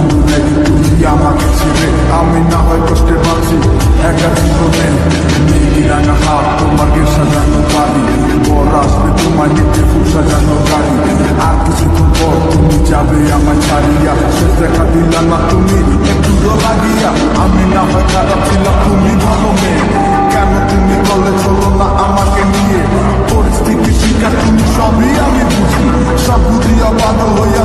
বন্ধুরে তুই আমাকে ছেড়ে আমি না হয় কষ্টে পাচ্ছি একা জীবনে মেঘি রাঙা হাত তোমাকে সাজানো বাড়ি বর আসবে তোমার নিতে ফুল সাজানো গাড়ি আর কিছুক্ষণ পর তুমি যাবে আমার ছাড়িয়া শেষ দেখা দিলা না তুমি একটু লাগিয়া আমি না হয় খারাপ ছিলাম তুমি ভালো মেয়ে কেন তুমি বলে চলো না আমাকে নিয়ে পরিস্থিতি শিকার তুমি সবই আমি বুঝি সব বুঝিয়া বাধ্য হইয়া